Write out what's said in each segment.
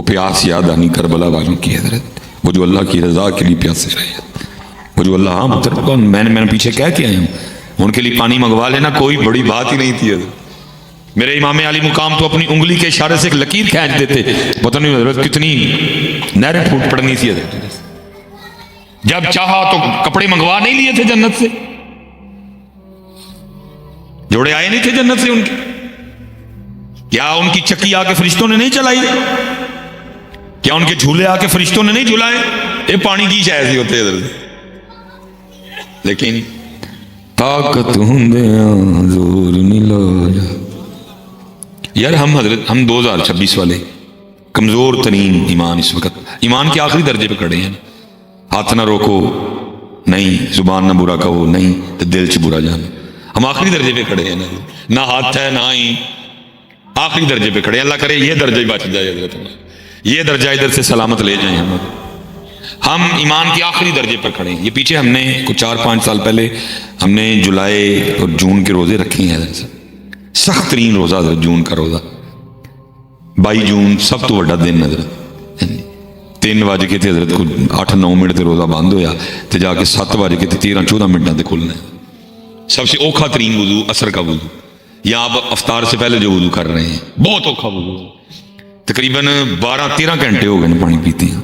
وہ پیاس یاد آنی کربلا والوں کی حضرت، وہ جو اللہ کی رضا کے لیے پیاسے رہے، وہ جو اللہ پتر میں نے پیچھے کہہ کے آیا ہوں، ان کے لیے پانی منگوا لینا کوئی بڑی بات ہی نہیں تھی حضرت۔ میرے امام علی مقام تو اپنی انگلی کے اشارے سے ایک لکیر کھینچ دیتے، پتہ نہیں حضرت کتنی نہریں پھوٹ پڑنی تھی حضرت۔ جب چاہا تو کپڑے منگوا نہیں لیے تھے جنت سے، جوڑے آئے نہیں تھے جنت سے ان کے، کیا ان کی چکی آ کے فرشتوں نے نہیں چلائی؟ کیا ان کے جھولے آ کے فرشتوں نے نہیں جھلائے؟ یہ پانی کی شاید ہی ہوتے حضرت، لیکن طاقت ہندیاں زور نہیں لایا۔ یار ہم حضرت، ہم 2026 والے کمزور ترین ایمان اس وقت ایمان کے آخری درجے پہ کھڑے ہیں۔ ہاتھ نہ روکو نہیں، زبان نہ برا کہو نہیں، تو دل چ برا جانا۔ ہم آخری درجے پہ کھڑے ہیں، نہ ہاتھ ہے نہ ہی، آخری درجے پہ کھڑے ہیں۔ اللہ کرے یہ درجہ ہی بچ جائے حضرت، یہ درجہ ادھر سے سلامت لے جائیں ہم ایمان کے آخری درجے پر کھڑے ہیں۔ یہ پیچھے ہم نے کچھ 4-5 سال پہلے ہم نے جولائی اور جون کے روزے رکھے ہیں حضرت، سخت ترین روزہ حضرت جون کا روزہ، 22 جون سب تو بڑا دن حضرت، 3 بج کے تھے حضرت کو 8-9 منٹ تے روزہ بند ہویا تے جا کے 7 بج کے 13-14 منٹوں تے کھلنا ہے۔ سب سے اوکھا ترین وضو عصر کا وضو، یا آپ افطار سے پہلے جو وضو کر رہے ہیں بہت اوکھا وضو، تقریباً 12-13 گھنٹے ہو گئے پانی پیتے ہیں،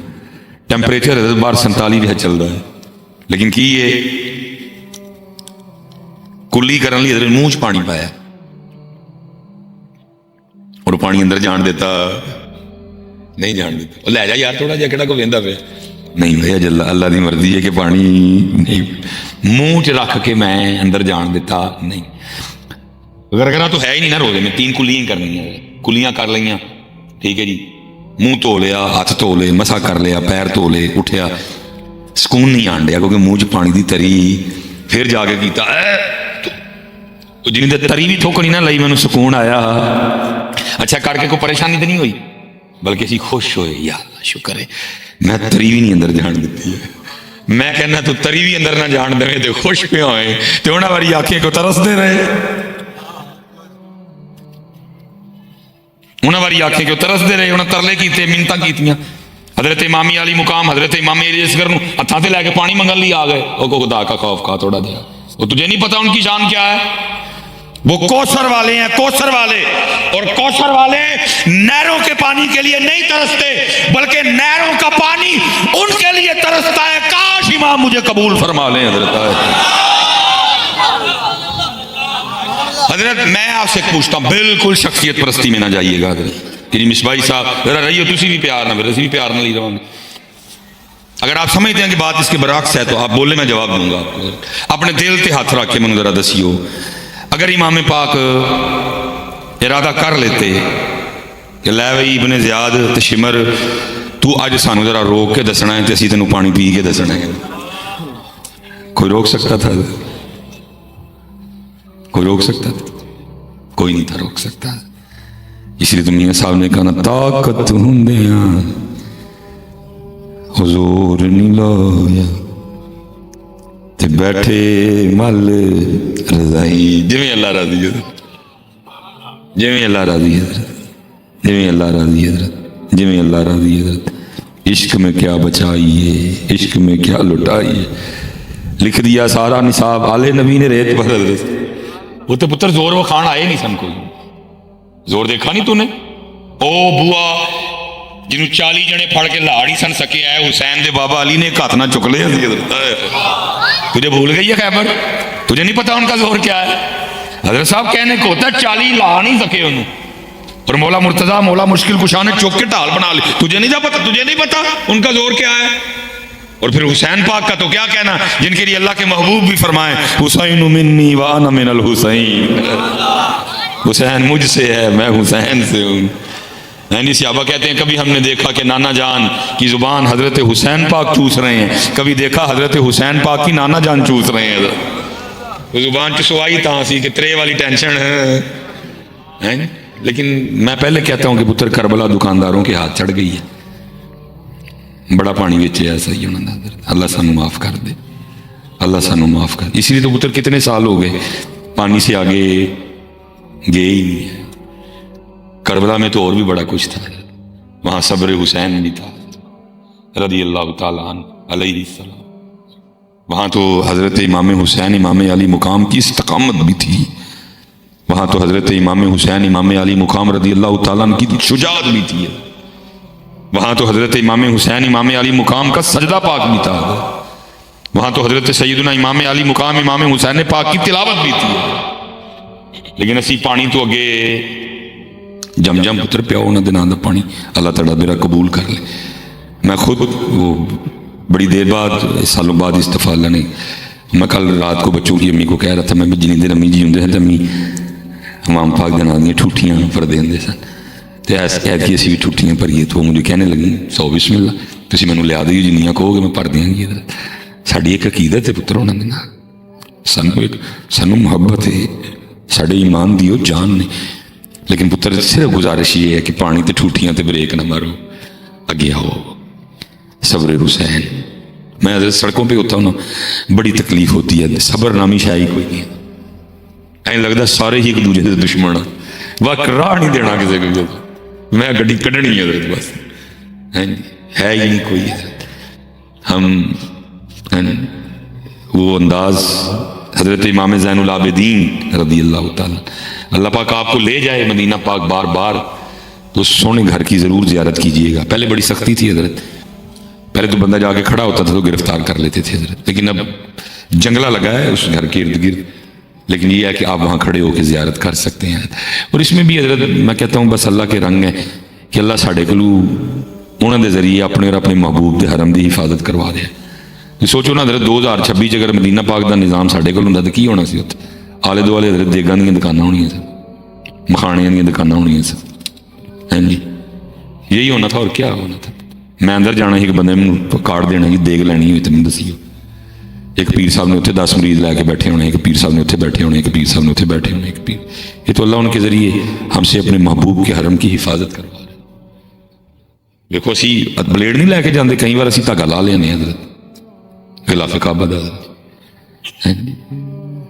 ٹیمپریچر حضرت باہر 47 چل رہا ہے، لیکن کی یہ کلی کرنے لیے حضرت منہ چ پانی پایا اور پانی اندر جان دیتا نہیں، جان دیتا لے جا یار تھوڑا جا کہڑا کو ویندا پیا نہیں بھائی، اللہ دی مرضی ہے کہ پانی نہیں منہ چ رکھ کے میں اندر جان دیتا نہیں۔ گرگرا تو ہے ہی نہیں نا روزے میں، 3 کلیاں کرنی ہیں، کلیاں کر لئیاں ٹھیک ہے جی، منہ دھو لیا، ہاتھ دھو لے، مسا کر لیا، پیر دھو لے، اٹھیا، سکون نہیں آن ڈیا کیونکہ منہ چ پانی دی تری، پھر جا کے کیتا جن تری بھی تھوکنی نہ لئی، میں سکون آیا۔ اچھا کر کے کوئی پریشانی تو نہیں ہوئی، بلکہ اسی خوش ہوئے، یا اللہ شکر ہے میں تری بھی نہیں اندر جان دیتی ہے۔ میں کہنا تو تری بھی اندر نہ جان دے تو خوش پہ ہوئے تو انہاں والی آنکھیں کو ترس دے رہے، انہاں والی آنکھیں کو ترس دے رہے، انہاں ترلے کیتے، منتاں کیتیاں۔ حضرت امام علی مقام حضرت امام علی اصغر نو ہتھاں تے لے کے پانی منگن لی آ گئے، او خدا کا خوف کھا تھوڑا دیا، وہ تجھے نہیں پتا ان کی شان کیا ہے؟ وہ کوثر والے ہیں، کوثر والے، اور کوثر والے نہروں کے پانی کے لیے نہیں ترستے بلکہ نہروں کا پانی ان کے لیے ترستا ہے۔ کاش امام مجھے قبول فرما لیں حضرت۔ حضرت میں آپ سے پوچھتا ہوں، بالکل شخصیت پرستی میں نہ جائیے گا حضرت کہ جی مصباحی صاحب ذرا رہیے، تسی بھی پیار نہ میرے بھی پیار نہ لی رہا ہوں۔ اگر آپ سمجھتے ہیں کہ بات اس کے برعکس ہے تو آپ بولے، میں جواب دوں گا۔ اپنے دل تے ہاتھ رکھ کے مجھے ذرا دسیو، اگر امام پاک ارادہ کر لیتے کہ لے بھائی ابن زیاد تے شمر تو اج سانو ذرا روک کے دسنا ہے تے اسی تینوں پانی پی کے دسنا ہے، کوئی روک سکتا تھا؟ کوئی روک سکتا تھا؟ کوئی نہیں تھا روک سکتا۔ اس لیے تو میاں صاحب نے کہا نا طاقت ہوندیاں حضور نہیں لایا تے بیٹھے مل رضائی، جویں اللہ راضی ہے، جویں اللہ راضی ہے، جویں اللہ راضی ہے، جویں اللہ راضی ہے۔ عشق میں کیا بچائیے، عشق میں کیا لٹائیے، لکھ دیا سارا نصاب آلے نبی نے ریت پر حضرت۔ وہ تو پتر زور و کھان آئے نہیں سن، کوئی زور دیکھا نہیں تو نے؟ او بوا جنہوں 40 جنے پھڑ کے لاڑ ہی سن سکے ہے، حسین دے بابا علی نے ایک ہاتھ نہ چک لے حضرت۔ تجھے بھول گئی ہے خیبر؟ تجھے نہیں پتا ان کا زور کیا ہے؟ حضرت صاحب کہنے کو ہوتا ہے 40 لا نہیں سکے انہوں، اور مولا مرتضیٰ مولا مشکل کشا نے چوک کے ڈھال بنا لی۔ تجھے نہیں پتا، تجھے نہیں پتا ان کا زور کیا ہے؟ اور پھر حسین پاک کا تو کیا کہنا، جن کے لیے اللہ کے محبوب بھی فرمائیں حسین منی وانا من الحسین، حسین مجھ سے ہے میں حسین سے ہوں۔ یعنی صحابہ کہتے ہیں کبھی ہم نے دیکھا کہ نانا جان کی زبان حضرت حسین پاک چوس رہے ہیں، کبھی دیکھا حضرت حسین پاک کی نانا جان چوس رہے ہیں۔ وہ زبان چسوائی تاں سی کہ ترے والی ٹینشن ہے، لیکن میں پہلے کہتا ہوں کہ پتر کربلا دکانداروں کے ہاتھ چڑھ گئی ہے، بڑا پانی ویچے ایسا ہی ہونا۔ اللہ سانو معاف کر دے، اللہ سانو معاف کر دے۔ اسی لیے تو پتر کتنے سال ہو گئے پانی سے آگے گئے ہی نہیں ہے۔ کربلا میں تو اور بھی بڑا کچھ تھا، وہاں صبر حسین بھی تھا رضی اللہ تعالیٰ عنہ علیہ السلام. وہاں تو حضرت امام حسین امام علی مقام کی استقامت بھی تھی. وہاں تو حضرت امام حسین امام علی مقام رضی اللہ تعالیٰ عنہ کی شجاعت بھی تھی. وہاں تو حضرت امام حسین امام علی مقام کا سجدہ پاک بھی تھا. وہاں تو حضرت سیدنا امام علی مقام امام حسین پاک کی تلاوت بھی تھی. لیکن اسی پانی تو اگے جم جم پتر پیاؤ انہوں دے نام دا پانی اللہ تعالیٰ میرا قبول کر لے. میں خود وہ بڑی دیر بعد سالوں بعد استفا اللہ نے میں کل رات کو بچوں کی امی کو کہہ رہا تھا میں بھی جنہیں دیر امی جی ہوں ہیں تو امی امام پاک دے نام دیا ٹھوٹیاں پر دے ہوں سن تو ایسا کہہ کہ اسی بھی ٹھوٹیاں پریے تو وہ مجھے کہنے لگی 100 بسم اللہ تسی میں لیا دیو جنیاں کہو گے میں پڑھ دیاں گی. ساری ایک عقیدت ہے پتر ہونا دینا سانو محبت ہے ساڑھے ایمان دیو جان نے. لیکن پتر صرف گزارش یہ ہے کہ پانی تے ٹھوٹیاں تے بریک نہ مارو اگے آؤ. صبر حسین میں حضرت سڑکوں پہ ہوتا ہوں نا بڑی تکلیف ہوتی ہے. صبر نامی شاہی کوئی نہیں این لگتا سارے ہی ایک دوسرے سے دشمن وقت راہ نہیں دینا کسی کو. میں گڈی کڈنی ہے حضرت بس ہے ہی نہیں کوئی. ہم وہ انداز حضرت امام زین العابدین رضی اللہ تعالیٰ اللہ پاک آپ کو لے جائے مدینہ پاک بار بار تو سونے گھر کی ضرور زیارت کیجئے گا. پہلے بڑی سختی تھی حضرت. پہلے تو بندہ جا کے کھڑا ہوتا تھا تو گرفتار کر لیتے تھے حضرت. لیکن اب جنگلہ لگا ہے اس گھر کے ارد گرد. لیکن یہ ہے کہ آپ وہاں کھڑے ہو کے زیارت کر سکتے ہیں. اور اس میں بھی حضرت میں کہتا ہوں بس اللہ کے رنگ ہے کہ اللہ ساڑھے کلو انہوں نے ذریعے اپنے اور اپنے محبوب دے حرم دی حفاظت کروا دے. سوچو نا حضرت 2026 اگر مدینہ پاک دا نظام ساڑھے کل ہوں تو کی ہونا سی اتنے آلے دوالے حضرت دیگاں دیا دکانیں ہونی سن مکھانے دیا دکانیں ہونی سن. ہاں جی یہی ہونا تھا اور کیا ہونا تھا. میں اندر جانا ہی ایک بندے میں کارڈ دینا ہی دیگ لینی ہوئی تو میں دسی ایک پیر صاحب نے اتنے 10 مریض لے کے بیٹھے ہونے ایک پیر صاحب نے اتنے بیٹھے ہونے ایک پیر صاحب نے اتنے بیٹھے ہونے ایک پیر. یہ تو اللہ ان کے ذریعے ہم سے اپنے محبوب کے حرم کی حفاظت کروا رہے. دیکھو اسی بلیڈ نہیں لے کے جاندے کئی بار اسی دھاگا لا لینے حضرت غلاف کعبہ دا.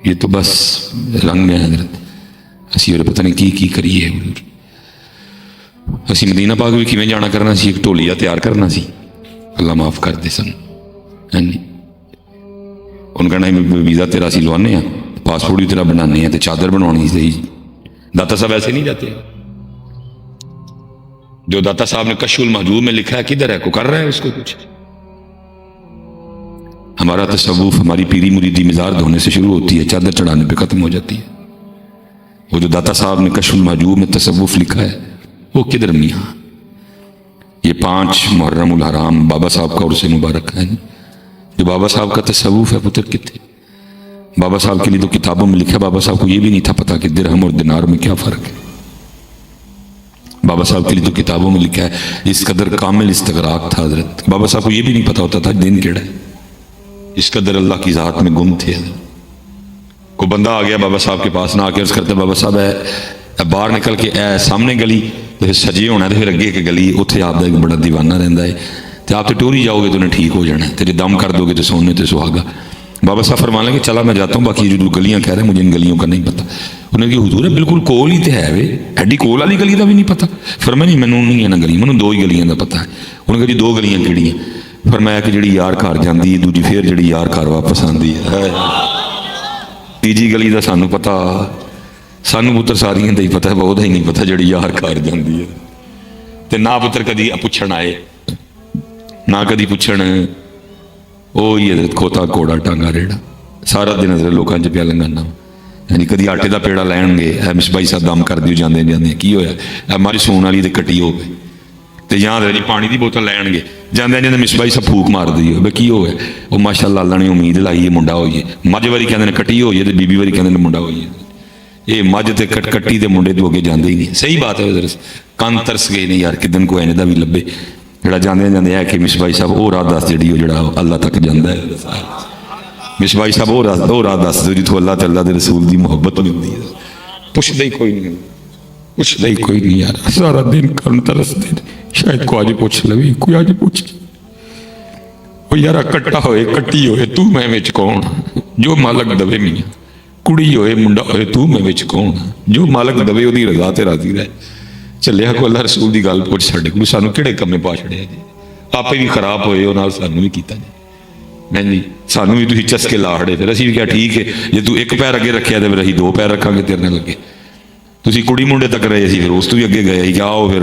یہ تو بس رنگ ہے حضرت. اسی اور پتہ نہیں کی کریے. اسی مدینہ پاک بھی کیویں جانا کرنا سی ایک ٹولیا تیار کرنا سی اللہ معاف کر دے سن. ان کا نام ویزا تیرا سی لوانے ہیں پاسپورٹ بھی تیرا بنانے ہیں تو چادر بنوانی صحیح. داتا صاحب ایسے نہیں جاتے. جو داتا صاحب نے کشف المحجوب میں لکھا ہے کدھر ہے کو کر رہا ہے اس کو کچھ. ہمارا تصوف ہماری پیری مریدی مزار دھونے سے شروع ہوتی ہے چادر چڑھانے پہ ختم ہو جاتی ہے. وہ جو داتا صاحب نے کشف المحجوب میں تصوف لکھا ہے وہ کدھر میاں. یہ 5 محرم الحرام بابا صاحب کا عرص مبارک ہے. جو بابا صاحب کا تصوف ہے پتر کتنے بابا صاحب کے لیے تو کتابوں میں لکھا. بابا صاحب کو یہ بھی نہیں تھا پتا کہ درہم اور دینار میں کیا فرق ہے. بابا صاحب کے لیے تو کتابوں میں لکھا ہے اس قدر کامل استغراق تھا حضرت. بابا صاحب کو یہ بھی نہیں پتا ہوتا تھا دین کیڑا ہے. اس قدر اللہ کی ذات میں گم تھے. کوئی بندہ آ گیا بابا صاحب کے پاس نہ آ کے عرض کرتا بابا صاحب ہے باہر نکل کے اے سامنے گلی تو سجے ہونا ہے تو پھر اگے کہ گلی اتنے آپ کا ایک بڑا دیوانہ رہتا ہے تو آپ تو ٹوری جاؤ گے تو انہیں ٹھیک ہو جانا ہے. تیرے دم کر دو گے تو سونے تو سہاگا. بابا صاحب فرما لیں کہ چلا میں جاتا ہوں باقی جو گلیاں کہہ رہے ہیں مجھے ان گلیوں کا نہیں پتا. انہوں نے کہ حضور ہے بالکل کول ہی تو ہے وے ایڈی کول والی گلی کا بھی نہیں پتا. فرمایا نہیں مینوں نہیں ہے نا گلی مینوں 2 ہی گلیاں کا پتا ہے. انہوں نے کہا جی 2 گلیاں کیڑی ہیں. فرمایا کہ جڑی یار گھر جاندی ہے دوجی پھر جڑی یار گھر واپس آندی ہے. تیجی گلی کا سانو پتا سانو پتر ساریاں کا ہی پتا ہے بہت ہی نہیں پتا جڑی یار گھر جاندی ہے. تے نہ پتر کدی پوچھن آئے نہ کدی پوچھن وہی حضرت کھوتا کوڑا ٹانگا ریڑا سارا دن حضرت لوکاں چ پیا لنگانا. یعنی کدی آٹے دا پیڑا لین گے اے مصباحی صاحب دم کر دیو جاندے جاندے کی ہویا اے ہماری سون والی تے کٹی ہو گئی تے یہاں جی پانی دی بوتل لین گے جاندے جاندے مصباحی صاحب پھوک مار دی ہو کی ہو گیا وہ ماشاءاللہ اللہ نے امید لائی ہے منڈا ہوئی ہے. مجھ واری کہندے نے کٹی ہوئی ہے تے بی بی واری کہندے نے منڈا ہوئی ہے. یہ مجھ تے کٹی تے منڈے تو اگے جاندے ہی نہیں. صحیح بات ہے حضرت کان ترس گئے نہیں یار کدن کو ایندا بھی لبے جڑا جاندے جاندے ہے کہ مصباحی صاحب وہ راہ دس جڑی جڑا اللہ تک جاندا ہے. مصباحی صاحب وہ راہ دس دو جتوں اللہ تے اللہ دے رسول دی محبت ملدی ہے. پوچھدا ہی کوئی نہیں پوچھدا ہی کوئی نہیں یار سارا دن کرن ترسدے شاید کو آج پوچھ لوی کوئی آج پوچھ وہ یار کٹا ہوئے کٹی ہوئے تو میں وچ کون جو مالک دوے میاں کڑی ہوئے منڈا ہوئے تو میں وچ کون جو مالک دوے وہ دی رضا تے راضی رہے ਚੱਲਿਆ ਕੋ ਅੱਲਾ ਰਸੂਲ ਦੀ ਗੱਲ ਪੁੱਛ ਸਾਡੇ ਕੋਲ, ਸਾਨੂੰ ਕਿਹੜੇ ਕੰਮੇ ਪਾ ਛੜਿਆ ਜੀ, ਆਪੇ ਵੀ ਖਰਾਬ ਹੋਏ ਉਹ ਨਾਲ ਸਾਨੂੰ ਵੀ ਕੀਤਾ ਜੀ, ਮੈਂ ਜੀ ਸਾਨੂੰ ਵੀ ਤੁਸੀਂ ਚਸਕੇ ਲਾ ਖੜੇ। ਫਿਰ ਅਸੀਂ ਵੀ ਕਿਹਾ ਠੀਕ ਹੈ, ਜੇ ਤੂੰ ਇੱਕ ਪੈਰ ਅੱਗੇ ਰੱਖਿਆ ਤੇ ਫਿਰ ਅਸੀਂ ਦੋ ਪੈਰ ਰੱਖਾਂਗੇ ਤੇਰੇ ਨਾਲ ਲੱਗੇ। ਤੁਸੀਂ ਕੁੜੀ ਮੁੰਡੇ ਤੱਕ ਰਹੇ ਸੀ, ਫਿਰ ਉਸ ਤੋਂ ਵੀ ਅੱਗੇ ਗਏ ਕਿ ਆਓ ਫਿਰ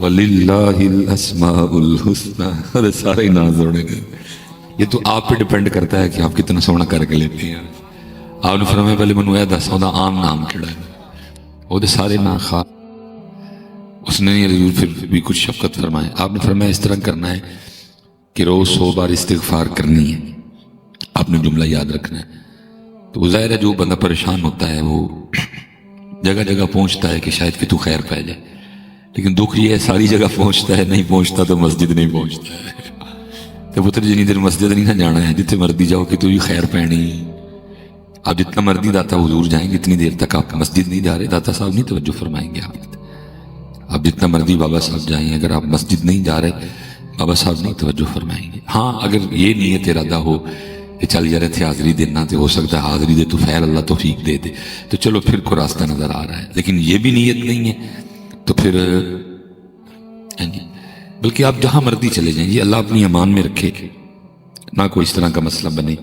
وَلِلَّهِ الْأَسْمَاءُ الْحُسْنَى. ارے سارے ہی نام جوڑے گئے. یہ تو آپ پہ ڈیپینڈ کرتا ہے کہ آپ کتنا سونا کر کے لیتے ہیں. آپ نے فرمایا پہلے منو یہ دس وہ عام نام کہڑا ہے؟ وہ سارے نام خاص. اس نے پھر بھی کچھ شفقت فرمائے. آپ نے فرمایا اس طرح کرنا ہے کہ روز 100 بار استغفار کرنی ہے. آپ نے جملہ یاد رکھنا ہے. تو ظاہر ہے جو بندہ پریشان ہوتا ہے وہ جگہ جگہ پہنچتا ہے کہ شاید کہ تو خیر پہ جائے، لیکن دکھ یہ ہے ساری جگہ پہنچتا ہے، نہیں پہنچتا تو مسجد نہیں پہنچتا ہے. تو پتر جنی دیر مسجد نہیں نہ جانا ہے، جتنے مرضی جاؤ کہ تو بھی خیر پہنی. آپ جتنا مرضی داتا حضور جائیں گے اتنی دیر تک آپ مسجد نہیں جا رہے داتا صاحب نہیں توجہ فرمائیں گے. آپ جتنا مرضی بابا صاحب جائیں اگر آپ مسجد نہیں جا رہے بابا صاحب نہیں توجہ فرمائیں گے. ہاں اگر یہ نیت ارادہ ہو کہ چل جا رہے تھے حاضری دینا تو ہو سکتا ہے حاضری دے تو خیر اللہ توفیق دے دے تو چلو پھر کو راستہ نظر آ رہا ہے. لیکن یہ بھی نیت نہیں ہے تو پھر بلکہ آپ جہاں مرضی چلے جائیں یہ اللہ اپنی امان میں رکھے نہ کوئی اس طرح کا مسئلہ بنے.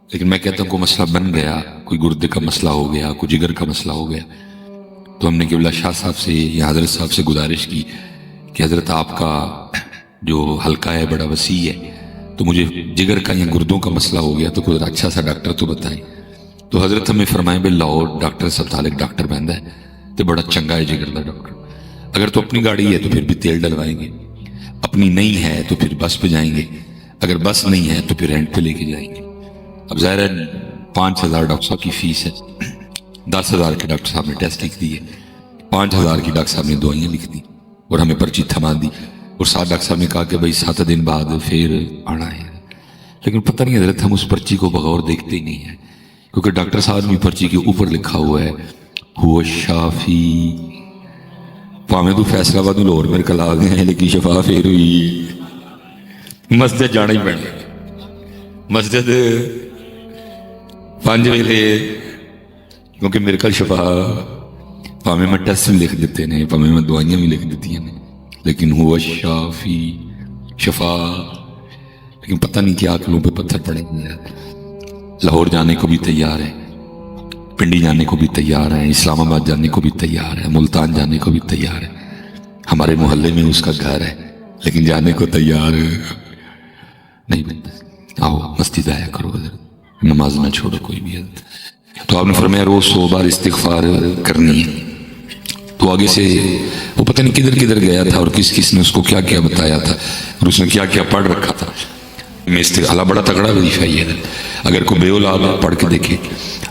لیکن میں کہتا ہوں کوئی مسئلہ بن گیا، کوئی گردے کا مسئلہ ہو گیا، کوئی جگر کا مسئلہ ہو گیا، تو ہم نے قبلہ شاہ صاحب سے یا حضرت صاحب سے گزارش کی کہ حضرت آپ کا جو حلقہ ہے بڑا وسیع ہے تو مجھے جگر کا یا گردوں کا مسئلہ ہو گیا تو کوئی اچھا سا ڈاکٹر تو بتائیں. تو حضرت ہمیں فرمائیں بھائی لاہور ڈاکٹر صاحب تعلق ڈاکٹر بہندا ہے تو بڑا چنگا ہے جگر کا ڈاکٹر. اگر تو اپنی گاڑی ہے تو پھر بھی تیل ڈلوائیں گے، اپنی نہیں ہے تو پھر بس پہ جائیں گے، اگر بس نہیں ہے تو پھر رینٹ پہ لے کے جائیں گے. اب ظاہر ہے 5,000 ڈاکٹر صاحب کی فیس ہے، 10,000 کے ڈاکٹر صاحب نے ٹیسٹ لکھ دیے، 5,000 کی ڈاکٹر صاحب نے دوائیاں لکھ دی اور ہمیں پرچی تھما دی. اور 7 ڈاکٹر صاحب نے کہا کہ بھائی 7 دن بعد پھر آنا ہے. لیکن پتہ نہیں حضرت ہم اس پرچی کو بغور دیکھتے ہی نہیں ہیں کیونکہ ڈاکٹر صاحب بھی پرچی کے اوپر لکھا ہوا ہے ہو شافی. پاویں تو فیصلہ آباد لاہور میرے کل آ گئے ہیں لیکن شفا پھر ہوئی. مسجد جانا ہی پڑنا، مسجد 5 ویلے کیونکہ میرے کل شفا پاویں میں ٹیسٹ بھی لکھ دیتے ہیں پاویں میں دوائیاں بھی لکھ دیتی ہیں لیکن ہوا شافی شفا. لیکن پتہ نہیں کیا عقلوں پہ پتھر پڑے ہیں. لاہور جانے کو بھی تیار ہے، پنڈی جانے کو بھی تیار ہے، اسلام آباد جانے کو بھی تیار ہے، ملتان جانے کو بھی تیار ہے. ہمارے محلے میں اس کا گھر ہے لیکن جانے کو تیار نہیں بنتا. آؤ مسجد آیا کرو حضرت، نماز نہ چھوڑو کوئی بھی حضرت. تو آپ نے فرمایا روز 100 بار استغفار کرنی ہے. تو آگے سے وہ پتہ نہیں کدھر کدھر گیا تھا اور کس کس نے اس کو کیا کیا بتایا تھا اور اس نے کیا کیا پڑھ رکھا تھا. میں استغفار بڑا تگڑا وظیفہ یہ ہے. اگر کوئی بے اولاد ہے پڑھ کے دیکھے،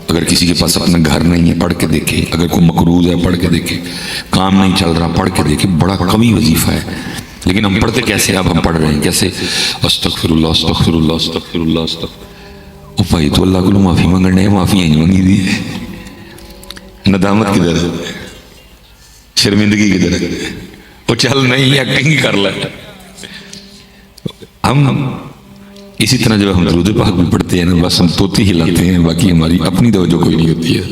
اگر کسی کے پاس اپنا گھر نہیں ہے پڑھ کے دیکھے، اگر کوئی مقروض ہے پڑھ کے دیکھے، کام نہیں چل رہا پڑھ کے دیکھے. بڑا قوی وظیفہ ہے. لیکن ہم پڑھتے کیسے؟ اب ہم پڑھ رہے ہیں کیسے؟ استغفر اللہ استغفر اللہ استغفر اللہ استغفر. او بھائی تو اللہ کو معافی مانگنے معافی نہیں مانگی دی. ندامت کدھر ہے؟ شرمندگی کدھر ہے؟ وہ چل نہیں ہے کہیں کر لے. ہم اسی طرح جب ہم درود پاک بھی پڑھتے ہیں نا بس ہم توتی ہلاتے ہیں، باقی ہماری اپنی توجہ کوئی نہیں ہوتی ہے.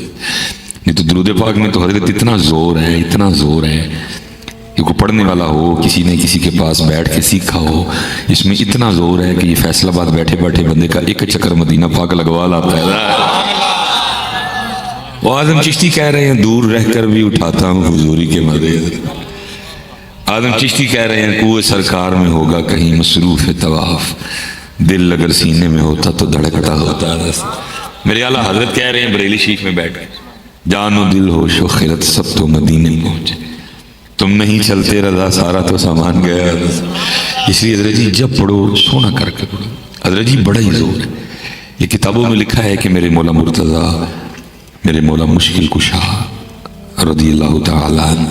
نہیں تو درود پاک میں تو حضرت اتنا زور ہے اتنا زور ہے کہ کوئی پڑھنے والا ہو کسی نے کسی کے پاس بیٹھ کے سیکھا ہو، اس میں اتنا زور ہے کہ یہ فیصل آباد بیٹھے بیٹھے بندے کا ایک چکر مدینہ پاک لگوا لاتا ہے. وہ اعظم چشتی کہہ رہے ہیں دور رہ کر بھی اٹھاتا ہوں حضوری کے مزے. اعظم چشتی کہہ رہے ہیں کوئے سرکار میں ہوگا کہیں مصروف طواف، دل اگر سینے میں ہوتا تو دھڑکتا ہوتا. میرے اعلیٰ حضرت کہہ رہے ہیں بریلی شریف میں بیٹھ کر جان و دل ہوش و خیرت سب تو مدینے پہنچے، تم نہیں چلتے رضا سارا تو سامان گیا. اس لیے حضرت جی جب پڑھو سونا کر کے پڑھو. حضرت جی بڑا ہی زور ہے. یہ کتابوں میں لکھا ہے کہ میرے مولا مرتضیٰ میرے مولا مشکل کشا رضی اللہ تعالیٰ عنہ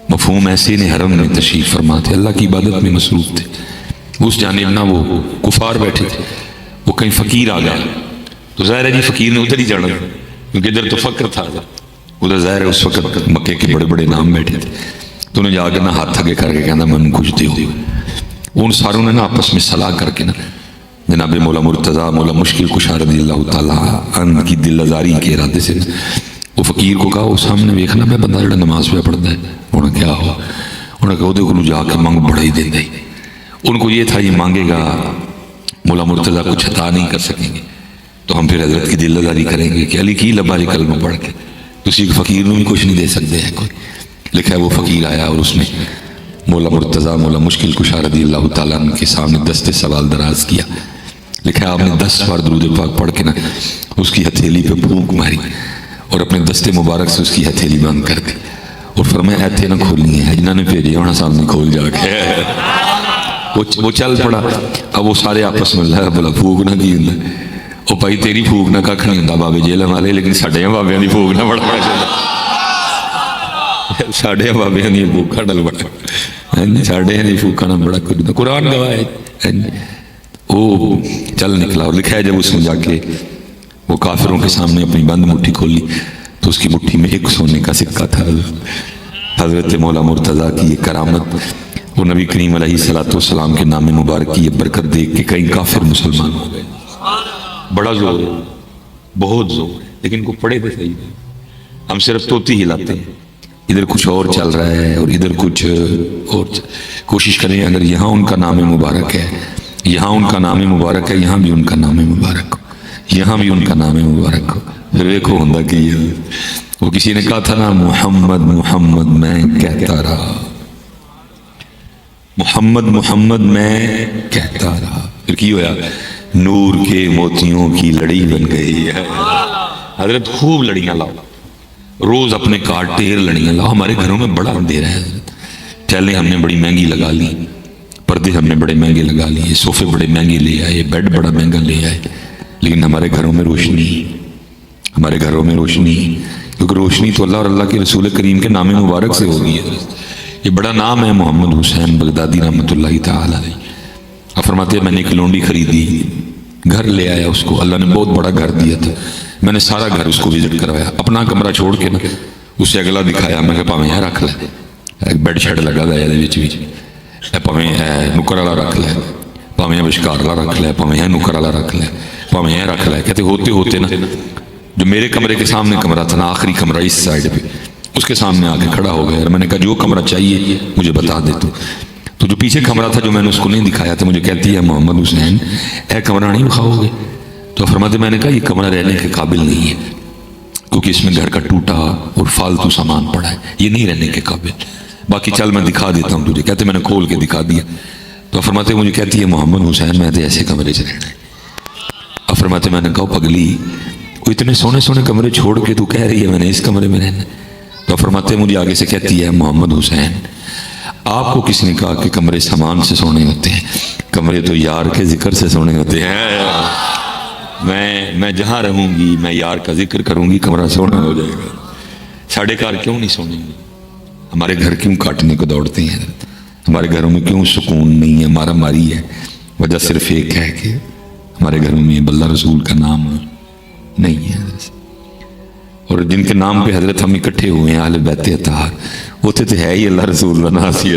مفہوم ایسے نے حرم میں تشریف فرما تھے، اللہ کی عبادت میں مصروف تھے. اس جانب نہ وہ کفار بیٹھے تھے، وہ کہیں فقیر آ گیا تو ظاہر ہے جی فقیر نے ادھر ہی جانا کیونکہ ادھر تو فقر تھا، ادھر ظاہر ہے اس وقت مکے کے بڑے بڑے نام بیٹھے تھے. تو انہیں جا کے نہ ہاتھ تھگے کر کے کہنا من کچھ دے ہو. ان ساروں نے نا آپس میں صلاح کر کے نا جناب مولا مرتضیٰ مولا مشکل کشا رضی اللہ تعالیٰ عنہ کی دل آزاری کے ارادے سے وہ فقیر کو کہا وہ سامنے ویکھنا میں بندہ جڑا نماز پہ پڑھتا ہے. انہوں نے کیا ہوا؟ انہوں نے کہا وہ کو جا کے مانگ بڑا ہی دے دے. ان کو یہ تھا یہ مانگے گا مولا مرتضیٰ کچھ عطا نہیں کر سکیں گے تو ہم پھر حضرت کی دل آزاری کریں گے کہ علی کی لباری کلمہ پڑھ کے کسی فقیر نے بھی کچھ نہیں دے سکتے ہیں. کوئی لکھا ہے وہ فقیر آیا اور اس نے مولا مرتضیٰ مولا مشکل کشا رضی اللہ تعالیٰ عنہ کے سامنے دست سوال دراز کیا. لکھا آپ نے 10 بار درود پاک پڑھ کے نا اس کی ہتھیلی پہ پھونک ماری اور اپنے دستے مبارک سے اس کی ہتھیلی بند کر دی اور فرمایا ایتھے نہ کھولنی ہے، جنہوں نے بھیجے ہونا سامنے کھول جا کے. وہ چل پڑا. اب وہ سارے آپس میں اللہ بولا پھونک نہ کی ہوں وہ بھائی تیری پھونک نہ کھ نہیں ہوں بابے جیلم والے، لیکن سڈے بابیاں دی پھونک نہ بڑا سڈے بابیاں دی پھونکا ڈل بڑا سڈے دی پھونکا نہ بڑا کچھ قرآن گواہ ہے. وہ چل نکلا اور لکھا ہے جب اس نے جا کے وہ کافروں کے سامنے اپنی بند مٹھی کھولی تو اس کی مٹھی میں ایک سونے کا سکہ تھا. حضرت مولا مرتضیٰ کی یہ کرامت وہ نبی کریم علیہ الصلوۃ والسلام کے نام مبارک کی یہ برکت دیکھ کے کئی کافر مسلمان ہو گئے. بڑا زور ہے، بہت زور ہے، لیکن کو پڑھے تھے صحیح ہے. ہم صرف توتی ہلاتے ہیں، ادھر کچھ اور چل رہا ہے اور ادھر کچھ اور. کوشش کریں اگر یہاں ان کا نام مبارک ہے، یہاں ان کا نام مبارک ہے، یہاں بھی ان کا نام مبارک ہو، یہاں بھی ان کا نام مبارک ہو. پھر دیکھو ہوں کہ وہ کسی نے کہا تھا نا محمد محمد میں کہتا رہا، محمد محمد میں کہتا رہا. پھر کی ہوا؟ نور کے موتیوں کی لڑی بن گئی ہے. حضرت خوب لڑیاں لاؤ، روز اپنے کاٹ ٹیر لڑیاں لاؤ. ہمارے گھروں میں بڑا اندھیرا ہے حضرت. ٹیلیں ہم نے بڑی مہنگی لگا لی، پردے ہم نے بڑے مہنگے لگا لیے، صوفے بڑے مہنگے لے آئے، بیڈ بڑا مہنگا لے آئے، لیکن ہمارے گھروں میں روشنی، ہمارے گھروں میں روشنی، کیونکہ روشنی تو اللہ اور اللہ کے رسول کریم کے نام مبارک سے ہوگی. یہ بڑا نام ہے محمد حسین بغدادی رحمۃ اللہ تعالی علیہ. اب فرماتے ہیں میں نے ایک لونڈی خریدی، گھر لے آیا اس کو، اللہ نے بہت بڑا گھر دیا تھا، میں نے سارا گھر اس کو وزٹ کروایا، اپنا کمرہ چھوڑ کے نا اسے اگلا دکھایا. میں کہا پاویں رکھ لے، ایک بیڈ شیڈ لگا دا ہے، پاویں نکر والا رکھ لے، پاویں بشکار والا رکھ لے، پاویں نکر والا رکھ لے، پاویں رکھ لے. کہتے ہوتے ہوتے نا جو میرے کمرے کے سامنے کمرہ تھا نا، آخری کمرہ اس سائڈ پہ، اس کے سامنے آ کے کھڑا ہو گیا. اور میں نے کہا جو کمرہ چاہیے مجھے بتا دے. تو جو پیچھے کمرہ تھا جو میں نے اس کو نہیں دکھایا تھا، مجھے کہتی ہے محمد حسین اے کمرہ نہیں دکھاؤ گے؟ تو فرماتے میں نے کہا یہ کمرہ رہنے کے قابل نہیں ہے، کیونکہ اس میں گھر کا ٹوٹا اور فالتو سامان پڑا ہے، یہ نہیں رہنے کے قابل. باقی چل میں دکھا دیتا ہوں تجھے. کہتے میں نے کھول کے دکھا دیا. تو فرماتے مجھے کہتی ہے محمد حسین میں تو ایسے کمرے سے رہنا ہے. اب فرماتے میں نے کہا پگلی وہ اتنے سونے سونے کمرے چھوڑ کے تو کہہ رہی ہے میں نے اس کمرے میں رہنا ہے. تو فرماتے مجھے آگے سے کہتی ہے محمد حسین آپ کو کس نے کہا کہ کمرے سامان سے سونے ہوتے ہیں؟ کمرے تو یار کے ذکر سے سونے ہوتے ہیں. میں جہاں رہوں گی میں یار کا ذکر کروں گی، کمرہ سونا ہو جائے گا. ساڑھے کار کیوں نہیں سونے گے؟ ہمارے گھر کیوں کاٹنے کو دوڑتے ہیں؟ ہمارے گھروں میں کیوں سکون نہیں ہے، مارا ماری ہے؟ وجہ صرف ایک ہے کہ ہمارے گھروں میں اللہ رسول کا نام نہیں ہے. اور جن کے نام پہ حضرت ہم اکٹھے ہوئے ہیں اہل بیت اطہار، وہ تو ہے ہی اللہ رسول بنا سی،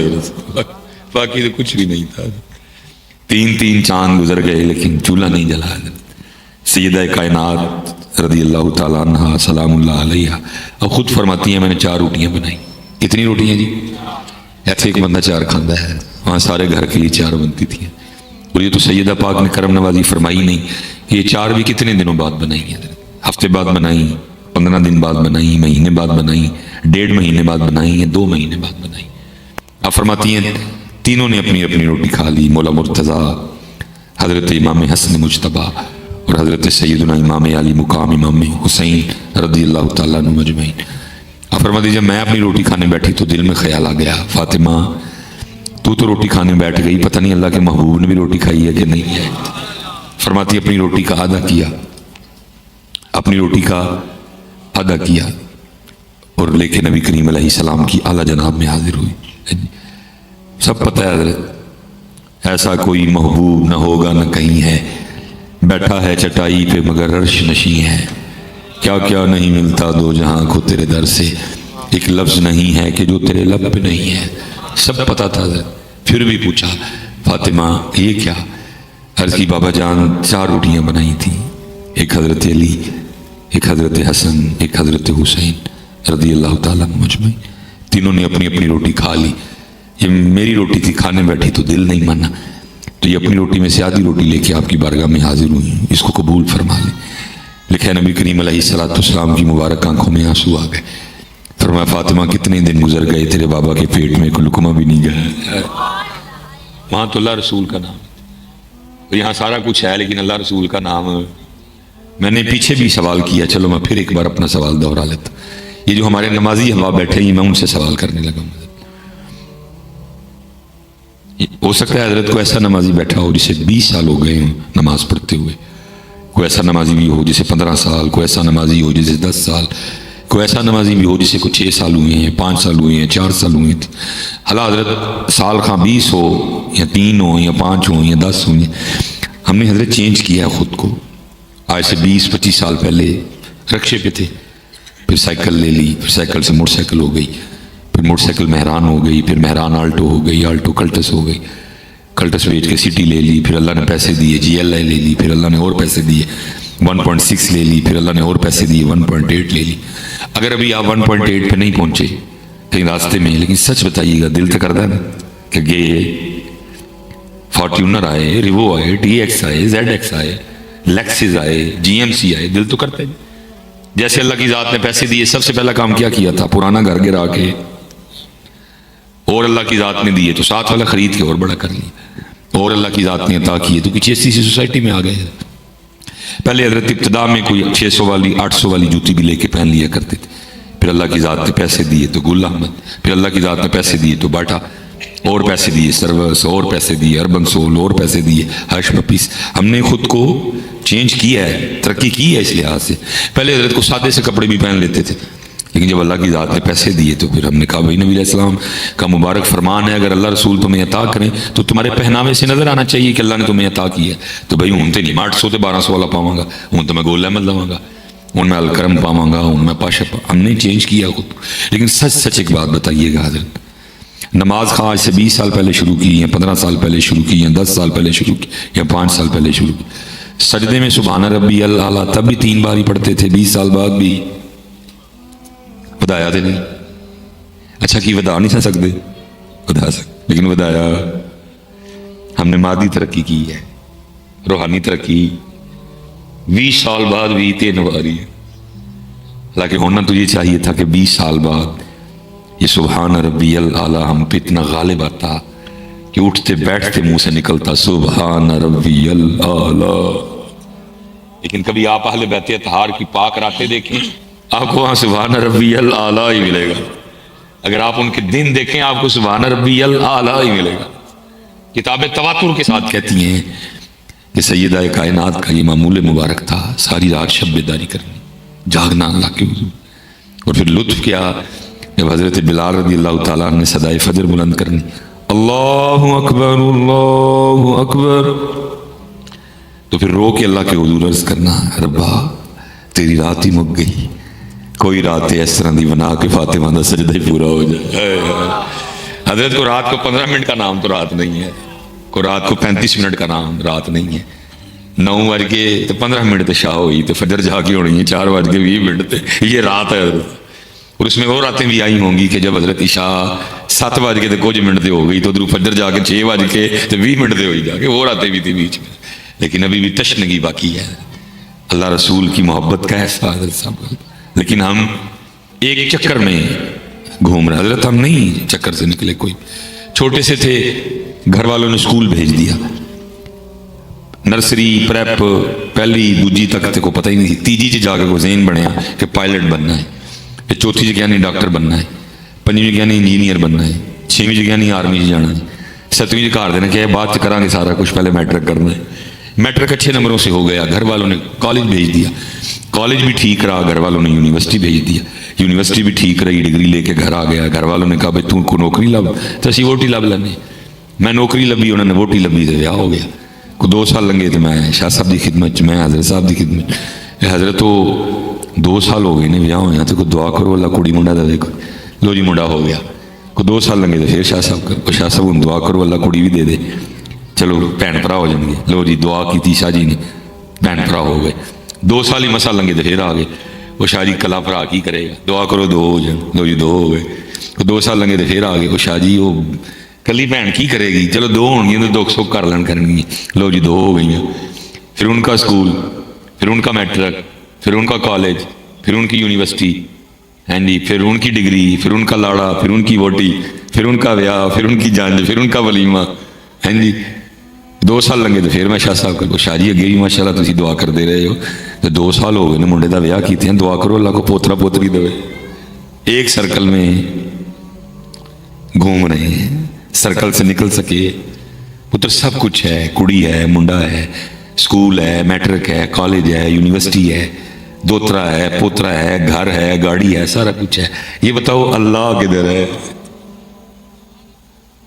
باقی تو کچھ بھی نہیں تھا. 3 چاند گزر گئے لیکن چولہا نہیں جلا. سیدہ کائنات رضی اللہ تعالیٰ عنہ سلام اللہ علیہ اب خود فرماتی ہیں میں نے 4 روٹیاں بنائی. کتنی روٹیاں جی؟ ایسے ایک بندہ 4 کھاندہ ہے، وہاں سارے گھر کے لیے 4 بنتی تھیں. اور یہ تو سیدہ پاک نے کرم نوازی فرمائی نہیں، یہ 4 بھی کتنے دنوں بعد بنائی ہیں؟ ہفتے بعد بنائی، 15 دن بعد بنائی، مہینے بعد بنائی، 1.5 مہینے بعد بنائی، 2 مہینے بعد بنائی. اب فرماتی ہیں تینوں نے اپنی اپنی روٹی کھا لی. مولا مرتضیٰ، حضرت امام حسن مجتبیٰ اور حضرت سیدنا امام علی مقام امام حسین رضی اللہ تعالیٰ عنہ مجمعین. اب فرماتی جب میں اپنی روٹی کھانے بیٹھی تو دل میں خیال آ گیا فاطمہ تو روٹی کھانے بیٹھ گئی، پتہ نہیں اللہ کے محبوب نے بھی روٹی کھائی ہے کہ نہیں ہے. فرماتی اپنی روٹی کا آدھا کیا، اپنی روٹی کا آدھا کیا اور لے کے نبی کریم علیہ السلام کی اعلیٰ جناب میں حاضر ہوئی. سب پتہ ہے حضرت ایسا کوئی محبوب نہ ہوگا نہ کہیں ہے، بیٹھا ہے چٹائی پہ مگر عرش نشیں ہے. کیا کیا نہیں ملتا دو جہاں کو تیرے در سے، ایک لفظ نہیں ہے کہ جو تیرے لب پہ نہیں ہے. سب پتہ تھا حضرت. پھر بھی پوچھا فاطمہ یہ کیا؟ عرض کی بابا جان 4 روٹیاں بنائی تھیں، ایک حضرت علی، ایک حضرت حسن، ایک حضرت حسین رضی اللہ تعالیٰ مجمعین. تینوں نے اپنی اپنی روٹی کھا لی. یہ میری روٹی تھی، کھانے بیٹھی تو دل نہیں مانا، تو یہ اپنی روٹی میں سے آدھی روٹی لے کے آپ کی بارگاہ میں حاضر ہوئی، اس کو قبول فرما لیں. لکھا نبی کریم علیہ الصلوۃ والسلام کی مبارک آنکھوں میں آنسو آ گئے. فرمایا فاطمہ کتنے دن گزر گئے تیرے بابا کے پیٹ میں کوئی لقمہ بھی نہیں گیا. وہاں تو اللہ رسول کا نام ہے، یہاں سارا کچھ ہے لیکن اللہ رسول کا نام. میں نے پیچھے بھی سوال کیا، چلو میں پھر ایک بار اپنا سوال دوہرا لیتا. یہ جو ہمارے نمازی ہوا بیٹھے ہیں میں ان سے سوال کرنے لگا. ہو سکتا ہے حضرت کو ایسا نمازی بیٹھا ہو جسے 20 سال ہو گئے ہوں نماز پڑھتے ہوئے، کوئی ایسا نمازی بھی ہو جسے 15 سال، کوئی ایسا نمازی ہو جسے 10 سال، کوئی ایسا نمازی بھی ہو جسے کو 6 سال ہوئے ہیں، 5 سال ہوئے ہیں، 4 سال ہوئے تھے. اللہ حضرت سال خواہ 20 ہو یا 3 ہو یا 5 ہو یا 10 ہو، ہم نے حضرت چینج کیا ہے خود کو. آج سے 20-25 سال پہلے رکشے پہ تھے، پھر سائیکل لے لی، پھر سائیکل سے موٹر سائیکل ہو گئی، پھر موٹر سائیکل مہران ہو گئی، پھر مہران آلٹو ہو گئی، آلٹو کلٹس ہو گئی، کلٹس بیچ کے سٹی لے لی، پھر اللہ نے پیسے دیے GLI لے لی، پھر اللہ نے اور پیسے دیے 1.6 لے لی، پھر اللہ نے اور پیسے دیے 1.8 لے لی. اگر ابھی آپ 1.8 پہ نہیں پہنچے کہیں راستے میں، لیکن سچ بتائیے گا دل تو کرتا ہے نا کہ یہ فارچونر آئے، ریوو آئے، TX آئے، ZX آئے، لیکسز آئے، GMC آئے، دل تو کرتا ہے. جیسے اللہ کی ذات نے پیسے دیے، سب سے پہلا کام کیا تھا؟ پرانا گھر گرا کے اور اللہ کی ذات نے دیے تو ساتھ والا خرید کے اور بڑا کر لیا، اور اللہ کی ذات نے عطا کیے تو کچھ ایسی سوسائٹی میں آ گئے. پہلے حضرت ابتدا میں کوئی 600 والی 800 والی جوتی بھی لے کے پہن لیا کرتے تھے، پھر اللہ کی ذات نے پیسے دیے تو گل احمد، پھر اللہ کی ذات نے پیسے دیے تو باٹا، اور پیسے دیے سروس، اور پیسے دیے اربن سول، اور پیسے دیے ہرش پپیس. ہم نے خود کو چینج کیا ہے، ترقی کی ہے اس لحاظ سے. پہلے حضرت کو سادے سے کپڑے بھی پہن لیتے تھے، لیکن جب اللہ کی ذات نے پیسے دیے تو پھر ہم نے کہا بھائی نبی علیہ السلام کا مبارک فرمان ہے اگر اللہ رسول تمہیں عطا کریں تو تمہارے پہناوے سے نظر آنا چاہیے کہ اللہ نے تمہیں عطا کیا ہے. تو بھائی ہوں تو نہیں 800 تے 1200 والا پاواں گا، ہوں تو میں گول احمد لواں گا، ہوں میں الکرم پاواں گا، ہوں میں پاشا ہم نے چینج کیا خود. لیکن سچ ایک بات بتائیے گا حضرت، نماز خواہ آج سے 20 سال پہلے شروع کی، یا 15 سال پہلے شروع کی، یا 10 سال پہلے شروع کی، یا 5 سال پہلے شروع کی، سجدے میں سبحان ربی الاعلیٰ تب بھی 3 بار ہی پڑھتے تھے، 20 سال بعد بھی ودایا دے نہیں. اچھا کی ودا نہیں سکتے، ودا سکتے، لیکن ودایا ہم نے مادی ترقی کی ہے، روحانی ترقی 20 سال بعد بھی 3 بار ہی ہے. حالانکہ ہونا تو یہ چاہیے تھا کہ 20 سال بعد یہ سبحان ربی الاعلیٰ ہم پہ اتنا غالب آتا کہ اٹھتے بیٹھتے منہ سے نکلتا سبحان ربی الاعلیٰ. لیکن کبھی آپ اہل بیت اطہار کی پاک راتیں دیکھیں، آپ کو وہاں سبحان ربی الاعلیٰ ہی ملے گا. اگر آپ ان کے دن دیکھیں آپ کو سبحان ربی الاعلیٰ ہی ملے گا. کتابیں تواتر کے ساتھ کہتی ہیں کہ سیدہ کائنات کا یہ معمول مبارک تھا ساری رات شب بیداری کرنی، جاگنا اللہ کے حضور. اور پھر لطف کیا جب حضرت بلال رضی اللہ تعالیٰ عنہ نے صدائے فجر بلند کرنی، اللہ اکبر اللہ اکبر، تو پھر رو کے اللہ کے حضور عرض کرنا ربا تیری رات ہی مک گئی، کوئی رات اس طرح دی بنا کہ فاطمہ دا سجدہ ہی پورا ہو جائے. حضرت کو رات کو 15 منٹ کا نام تو رات نہیں ہے، کو رات کو 35 منٹ کا نام رات نہیں ہے. 9:15 منٹ شاہ ہوئی تو فجر جا کے ہونی ہے 4:20 یہ رات ہے حضرت. اور اس میں وہ راتیں بھی آئی ہوں گی کہ جب حضرت عشاء 7:00 ہو گئی تو ادھر فجر جا کے 6:20 ہوئی جا کے وہ راتیں بھی تھی بیچ میں. لیکن ابھی بھی تشنگی باقی ہے، اللہ رسول کی محبت کا احساس حضرت صاحب. لیکن ہم ایک چکر میں گھوم رہے. حضرت ہم نہیں چکر سے نکلے، کوئی چھوٹے سے تھے گھر والوں نے اسکول بھیج دیا، نرسری پریپ پہلی دوجی تک تے کو پتہ ہی نہیں تھی. تیجی جا کے کو ذہن بنیا کہ پائلٹ بننا ہے، پھر چوتھی جگہ نہیں ڈاکٹر بننا ہے، 5ویں جگہ نہیں انجینئر بننا ہے، 6ویں جگہ نہیں آرمی جانا ہے، 7ویں جگہ دینا کہ بعد چ کرا گے سارا کچھ، پہلے میٹرک کرنا ہے. میٹرک اچھے نمبروں سے ہو گیا، گھر والوں نے کالج بھیج دیا، کالج بھی ٹھیک رہا، گھر والوں نے یونیورسٹی بھیج دیا، یونیورسٹی بھی ٹھیک رہی، ڈگری لے کے گھر آ گیا. گھر والوں نے کہا بھائی تو کو نوکری لب، تو اسی ووٹی لب لینے. میں نوکری لبھی، انہوں نے ووٹی لبھی تو ویاہ ہو گیا. کو 2 سال لنگے تو میں شاہ صاحب کی خدمت، میں حضرت صاحب کی خدمت. حضرت تو 2 سال ہو گئے نے ویاہ ہویا تو کوئی دعا کرو اللہ کڑی منڈا دے دیکھو. لو جی منڈا ہو گیا. کو 2 سال لنگے تو پھر شاہ صاحب کر شاہ صاحب ہوں دعا کرو اللہ کڑی بھی دے دے، چلو بھن بھرا ہو جائیں گے. لو جی دعا کی تھی شاہ جی نے، بھن بھرا ہو گئے. 2 سال ہی مسا لنگے تو پھر آ گئے. وہ شاہ جی کلا بھرا کی کرے گا، دعا کرو 2 ہو جائیں. لو جی 2 ہو گئے. 2 سال لنگے تو پھر آ گئے. وہ شاہ جی وہ کلی بھن کی کرے گی، چلو 2 ہوں گی تو 2 کر لین کرنی. لو جی 2 ہو گئی ہیں. پھر ان کا اسکول، پھر ان کا میٹرک، پھر ان کا کالج، پھر ان کی یونیورسٹی. ہیں جی، پھر ان کی ڈگری، پھر ان کا لاڑا، پھر ان کی ووٹی، پھر ان کا بیاہ، پھر ان کی جانج، پھر ان کا ولیمہ، ہیں جی 2 سال لگے تو پھر میں شاہ صاحب کو شاہ جی اگے بھی ماشاء اللہ تسی دعا کر دے رہے ہو، تو 2 سال ہو گئے نے منڈے دا بیاہ کیتے ہیں، دعا کرو اللہ کو پوترا پوتری دے۔ ایک سرکل میں گھوم رہے ہیں، سرکل سے نکل سکے پتر سب کچھ ہے، کڑی ہے، منڈا ہے، سکول ہے، میٹرک ہے، کالج ہے، یونیورسٹی ہے، دوترا ہے، پوترا ہے، گھر ہے، گاڑی ہے، سارا کچھ ہے۔ یہ بتاؤ اللہ کدھر ہے؟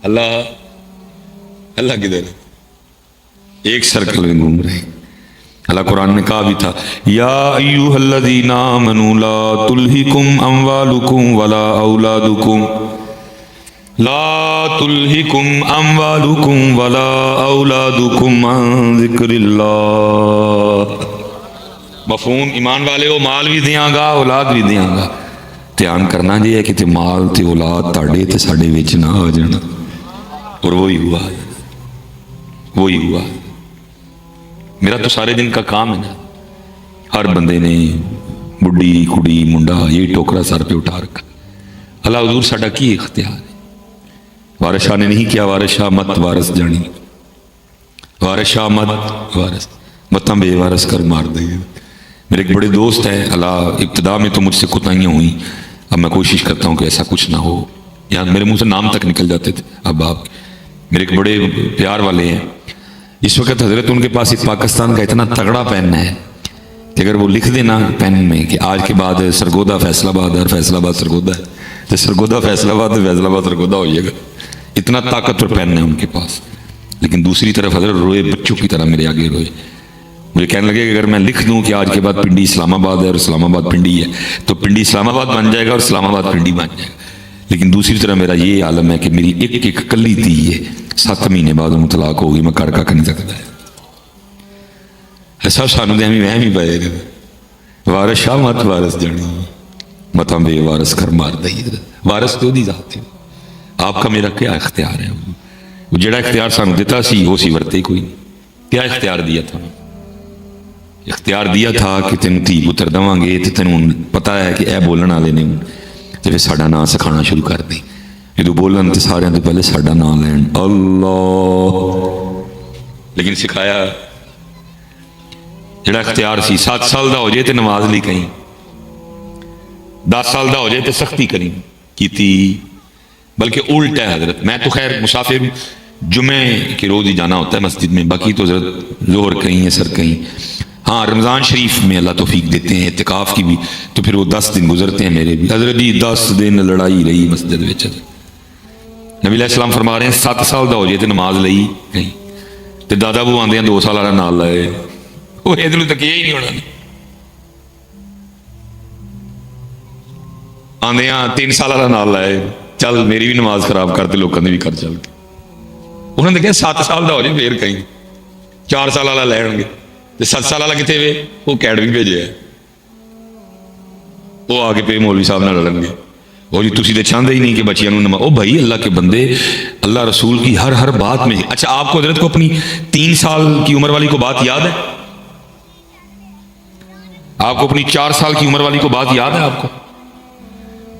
اللہ کدھر ہے؟ ایک سرکل میں گھوم رہے ہیں۔ اللہ قرآن نے کہا بھی تھا یا ایھا الذین آمنوا لا تلہکم اموالکم ولا اولادکم لا تلہکم اموالکم ولا اولادکم عن ذکر اللہ۔ مفہوم ایمان والے ہو، مال بھی دیاں گا، اولاد بھی دیاں گا، دھیان کرنا جی ہے کہ تے مال تے اولاد تاڑے تے ساڑے وچ نہ آ جانا۔ اور وہی ہوا۔ میرا تو سارے دن کا کام ہے نا، ہر بندے نے بڈھی کڑی منڈا یہ ٹوکرا سر پہ اٹھا رکھا۔ اللہ حضور ساڈا کی اختیار ہے؟ وارث شاہ نے نہیں کیا وارث شاہ مت وارث جانی، وارث شاہ متاں بے وارث کر مار دے۔ میرے ایک بڑے دوست ہیں، اللہ ابتدا میں تو مجھ سے کوتاہیاں ہوئیں، اب میں کوشش کرتا ہوں کہ ایسا کچھ نہ ہو، یا میرے منہ سے نام تک نکل جاتے تھے۔ اب آپ میرے ایک بڑے پیار والے ہیں، اس وقت حضرت ان کے پاس ایک پاکستان کا اتنا تگڑا پین ہے کہ اگر وہ لکھ دینا پین میں کہ آج کے بعد سرگودا فیصل آباد اور فیصل آباد سرگودا ہے، تو سرگودا فیصل آباد فیصل آباد سرگودا ہو جائے گا، اتنا طاقتور پین ہے ان کے پاس۔ لیکن دوسری طرف حضرت روئے بچوں کی طرح میرے آگے روئے، مجھے کہنے لگے کہ اگر میں لکھ دوں کہ آج کے بعد پنڈی اسلام آباد ہے اور اسلام آباد پنڈی ہے تو پنڈی اسلام آباد بن جائے گا اور اسلام آباد پنڈی بن جائے گا۔ لیکن دوسری طرح میرا یہ عالم ہے کہ میری ایک کلی تھی، یہ 7 مہینے بعد انہوں طلاق ہو گئی، میں کر نہیں سکتا ہے۔ ایسا سانو دے ہمیں وہم ہی پائے گا، وارث شاہ مت وارث جانی، متاں بے وارث کر مار دئی۔ وارث تو دی ذات ہے، آپ کا میرا کیا اختیار ہے؟ وہ جڑا اختیار سانو دیتا سی وہ سی ورتے کوئی نہیں۔ کیا اختیار دیا تھا؟ اختیار دیا تھا کہ تینوں دھی پتر دواں گے تو تینوں پتا ہے کہ اے بولن والے نے تو پھر ساڈا نام سکھانا شروع کر دیں۔ جدو بولن تو سارے تو پہلے ساڈا نام لین اللہ، لیکن سکھایا جڑا اختیار سی 7 سال دا ہو جائے تو نماز لی کہیں، 10 سال دا ہو جائے تو سختی کریں کیتی، بلکہ الٹ ہے حضرت۔ میں تو خیر مسافر جمعے کے روز ہی جانا ہوتا ہے مسجد میں، باقی تو حضرت ظہر کہیں عصر کہیں۔ ہاں رمضان شریف میں اللہ توفیق دیتے ہیں اعتکاف کی بھی، تو پھر وہ 10 دن گزرتے ہیں میرے بھی۔ حضرت جی 10 دن لڑائی رہی مسجد وچ۔ نبی علیہ السلام فرما رہے ہیں 7 سال دا ہو جائے تو نماز لئی نہیں، تو دادا بو آندے ہیں 2 سال والا نال لائے، وہ ادھر تک یہ ہی نہیں ہونا، آندے ہیں 3 سال والا نال لائے، چل میری بھی نماز خراب کرتے لوگوں نے بھی کر چل کے۔ انہوں نے کہا 7 سال دا ہو جائے پھر کہیں، 4 سال والا لین گے، 7 سال والا کتنے وے؟ وہ اکیڈمی بھیجے ہے، وہ آ کے پہ مولوی صاحب نہ لڑن گے۔ وہ جی تسی تو چاہتے ہی نہیں کہ بچیاں نماز، او بھائی اللہ کے بندے، اللہ رسول کی ہر بات میں۔ اچھا آپ کو حضرت کو اپنی 3 سال کی عمر والی کو بات یاد ہے؟ آپ کو اپنی 4 سال کی عمر والی کو بات یاد ہے آپ کو؟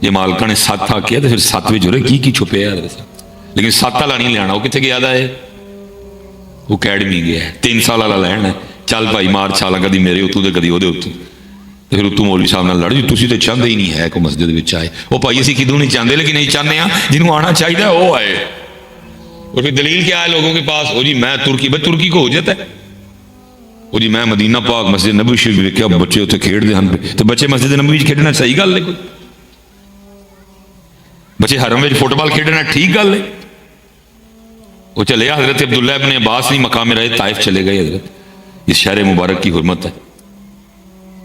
یہ مالکہ نے 7 کیا تو پھر 7ویں جو رہے کی چھپے ہے حضرت، لیکن 7 والا نہیں لینا۔ وہ کتنے گیا ہے؟ وہ اکیڈمی گیا ہے، 3 سال والا لینا ہے، چل بھائی مار چھالا کدی میرے اتوں تو کدی وہ اتوں، پھر اتوں مولوی صاحب نال لڑ جی تسی تو چاہتے ہی نہیں ہے کوئی مسجد وچ آئے۔ وہ بھائی اسی کدوں نہیں چاہتے، لیکن نہیں چاہتے ہیں جنہوں آنا چاہیے وہ آئے۔ اور پھر دلیل کیا ہے لوگوں کے پاس؟ وہ جی میں ترکی، بھائی ترکی کو ہو جاتا ہے، وہ جی میں مدینہ پاک مسجد نبوی شریف ویکھیا بچے اتنے کھیڈتے ہیں، تو بچے مسجد نبوی کھیڈنا صحیح گل ہے؟ کوئی بچے حرم وچ فٹ بال کھیڈنا ٹھیک گل ہے؟ وہ چلے حضرت عبداللہ ابن عباس نہیں مقام رہے طائف چلے گئے حضرت، اس شہر مبارک کی حرمت ہے۔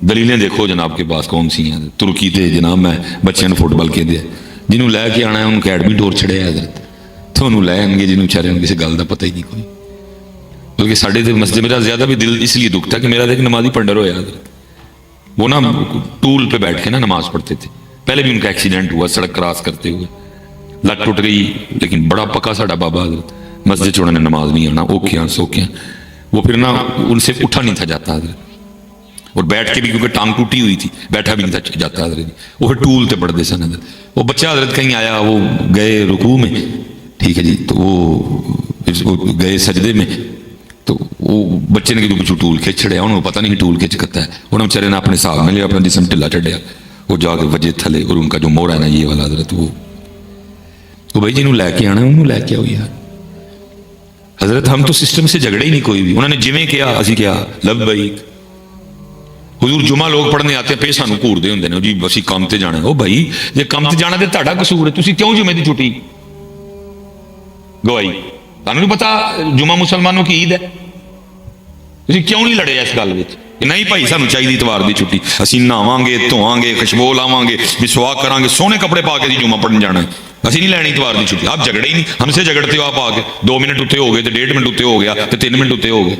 دلیلیں دیکھو جناب کے پاس کون سی ہیں؟ ترکی تے جناب میں بچے نے فٹ بال کھیل دیا، جنہوں لے کے آنا ہے انہوں اکیڈمی ڈور چھڑے حضرت، تو انہوں لے آئیں گے جنہوں چارے ان کسی گل کا پتہ ہی نہیں کوئی۔ بلکہ ساڑھے دے مسجد میرا زیادہ بھی دل اس لیے دکھتا کہ میرا دیکھ نمازی پنڈر ہویا حضرت، وہ نا ٹول پہ بیٹھ کے نا نماز پڑھتے تھے۔ پہلے بھی ان کا ایکسیڈنٹ ہوا سڑک کراس کرتے ہوئے، لت ٹوٹ گئی، لیکن بڑا پکا ساڑا بابا حضرت، مسجد چھوڑنے نے نماز نہیں آنا، اوکھیاں سوکھیاں، وہ پھر نا ان سے اٹھا نہیں تھا جاتا حضرت، اور بیٹھ کے بھی کیونکہ ٹانگ ٹوٹی ہوئی تھی بیٹھا بھی نہیں تھا جاتا حضرت جی. وہ پھر ٹول تے پڑھتے سن حضرت. وہ بچہ حضرت کہیں آیا, وہ گئے رکوع میں, ٹھیک ہے جی, تو وہ گئے سجدے میں, تو وہ بچے نے کچھ ٹول کھچ چھڑیا, انہوں پتہ نہیں ٹول کھچ کرتا ہے, انہوں بیچارے نے اپنے حساب میں لیا, اپنا جسم ٹھلا چڑھیا, وہ جا کے وجے تھلے, اور ان کا جو موڑا ہے نا یہ والا حضرت, وہ بھائی جنہوں لے کے آنا انہوں لے کے آؤ یار. حضرت ہم تو سسٹم سے جھگڑے ہی نہیں کوئی بھی, انہوں نے جویں کیا اسی کیا لبیک. حضور جمعہ لوگ پڑھنے آتے ہیں پہ سانو گھوردے ہوندے نے, جی اسی کام تے جانا ہے. او بھائی جے کام تے جانا تے تہاڈا قصور ہے, تسی کیوں جمعے دی چھٹی گوائی؟ تانوں نہیں پتا جمعہ مسلمانوں کی عید ہے؟ تسی کیوں نہیں لڑے اس گل وچ کہ نہیں بھائی سانو چاہیے اتوار دی چھٹی, اسی نہاواں گے, دھواں گے, خوشبو لاواں گے, مسواک کراں گے, سونے کپڑے پا کے جمعہ پڑھن جانا ہے, اسی نہیں لینی اتوار دی چھٹی. آپ جھگڑے ہی نہیں, ہم سے جھگڑتے ہو آپ آ کے, 2 منٹ اتنے ہو گئے تو 1.5 منٹ اتنے ہو گیا تو 3 منٹ اتنے ہو گئے.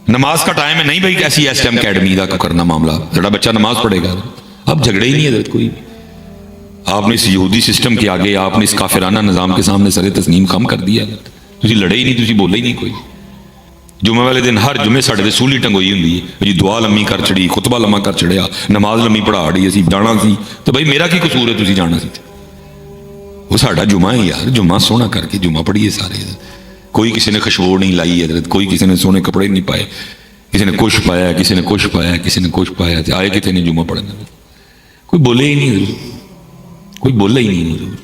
نماز کا ٹائم ہے نہیں بھائی, کیسی ایس ٹائم اکیڈمی کا کرنا معاملہ, جڑا بچہ نماز پڑھے گا. اب جھگڑے ہی نہیں حضرت کوئی بھی. آپ نے اس یہودی سسٹم کے آگے, آپ نے اس کافرانہ نظام کے سامنے سر تسلیم خم کر دیا. تسی لڑے ہی نہیں, تسی بولے ہی نہیں کوئی. جمعے والے دن ہر جمعے ساڈے تے سولی ٹنگوئی ہوندی ہے جی, دعا لمبی کر چڑی, خطبہ لمبا کر چڑیا, نماز لمبی پڑھا ڈی, اسی جانا سی تو بھائی میرا کی قصور ہے تسی جانا سی؟ وہ ساڈا جمعہ ہے یار, جمعہ سونا کر کے جمعہ پڑھیے سارے. کوئی کسی نے خوشبو نہیں لائی حضرت, کوئی کسی نے سونے کپڑے نہیں پائے, کسی نے کچھ پایا, کسی نے کچھ پایا, کسی نے کچھ پایا, آئے کتنے نے جمعہ پڑھنا, کوئی بولے ہی نہیں حضور, کوئی بولے ہی نہیں حضور.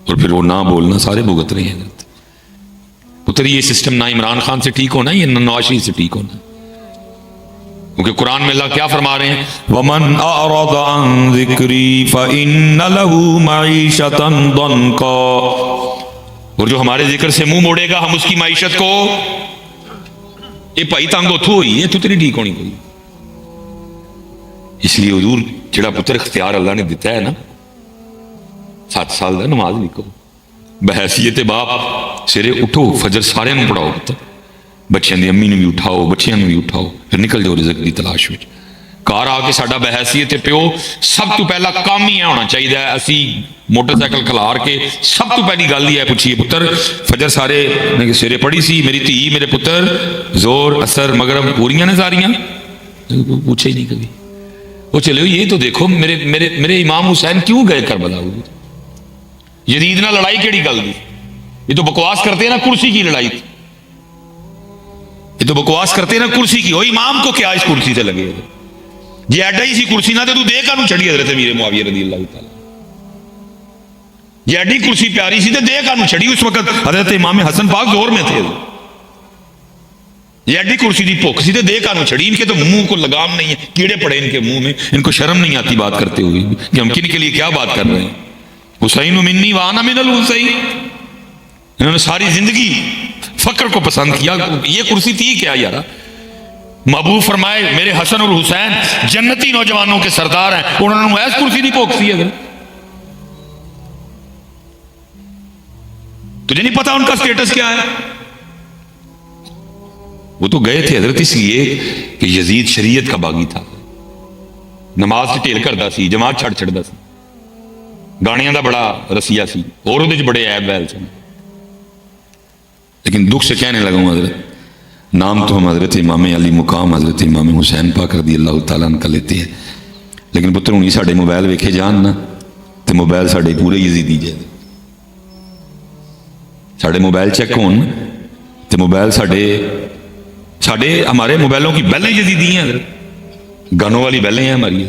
اور پھر وہ نہ بولنا سارے بھگت رہے ہیں. پتر یہ سسٹم نہ عمران خان سے ٹھیک ہونا, یہ نہ نواز شریف سے ٹھیک ہونا, کیونکہ قرآن میں اللہ کیا فرما رہے ہیں, وَمَنْ أَعْرَضَ عَنْ ذِكْرِي فَإِنَّ لَهُ مَعِيشَةً ضَنْكًا. اور جو ہمارے ذکر سے منہ موڑے گا ہم اس کی معیشت کو, یہ بھائی تنگ اتھو ہوئی ہے, تو تیری ٹھیک ہونی کوئی. اس لیے حضور جڑا پتر اختیار اللہ نے دیتا ہے نا, 7 سال دا نماز لکھو, بحیثیت باپ سرے اٹھو, فجر سارے نوں پڑھاؤ, بچیاں دی امی نوں بھی اٹھاؤ, بچیاں نوں بھی اٹھاؤ, پھر نکل جاؤ رزق دی تلاش وچ. گھر آ کے ساڈا بحیثیت پیو سب تو پہلا کام ہی ہونا چاہیے, اسی موٹر سائیکل کھلار کے سب تو پہلی گل یہ پوچھیے, پتر فجر سارے سویرے پڑھی سی میری دھی میرے پتر, زور اثر مغرب پوریاں نے ساریاں؟ پوچھے ہی نہیں کبھی. وہ چلے یہ تو دیکھو میرے امام حسین کیوں گئے کربلا, یزید نہ لڑائی کیڑی گل دی؟ یہ تو بکواس کرتے ہیں نا کرسی کی لڑائی تھی, یہ تو بکواس کرتے ہیں نا کرسی کی. وہ امام کو کیا اس کرسی سے لگے, جی ایڈا ہی سی کرسی نہ تو دے کانوں چڑھی حضرت امیر معاویہ رضی اللہ تعالی, جی ایڈی کرسی پیاری سی تو دے کانوں چڑھی. اس وقت حضرت امام حسن پاک زور میں تھے, یہ ایڈی کرسی دی بھوک سی تو دے کانوں چڑھی. ان کے تو منہ کو لگام نہیں ہے, کیڑے پڑے ان کے منہ میں, ان کو شرم نہیں آتی بات کرتے ہوئے کہ ہم کن کے لیے کیا بات کر رہے ہیں. حسین منی وانا من الحسین, انہوں نے ساری زندگی فقر کو پسند کیا. یہ کرسی تھی کیا یار؟ محبوب فرمائے میرے حسن اور حسین جنتی نوجوانوں کے سردار ہیں, انہوں نے ایس کرسی دی بھوک سی. اگر تجھے نہیں پتا ان کا سٹیٹس کیا ہے؟ وہ تو گئے تھے حضرت اس لیے کہ یزید شریعت کا باغی تھا, نماز سے ٹیل کردا سی, جماعت چھڑ چھڑدا سی, گانیاں دا بڑا رسیا سی, اور وہ بڑے عیب ویل سن. لیکن دکھ سے کہنے لگا ہوں حضرت, نام تو ہم حضرت امام علی مقام حضرت امام حسین پاک رضی اللہ تعالیٰ عنہ کا لیتے ہیں, لیکن پتر ہونی ساڈے موبائل ویکھے جان نا تو موبائل ساڈے پورے یزیدی جائے. ساڈے موبائل چیک ہون تو موبائل ساڈے ہمارے موبائلوں کی بیلیں یزیدی ہیں حضرت, گانوں والی بیلیں ہیں ہماری.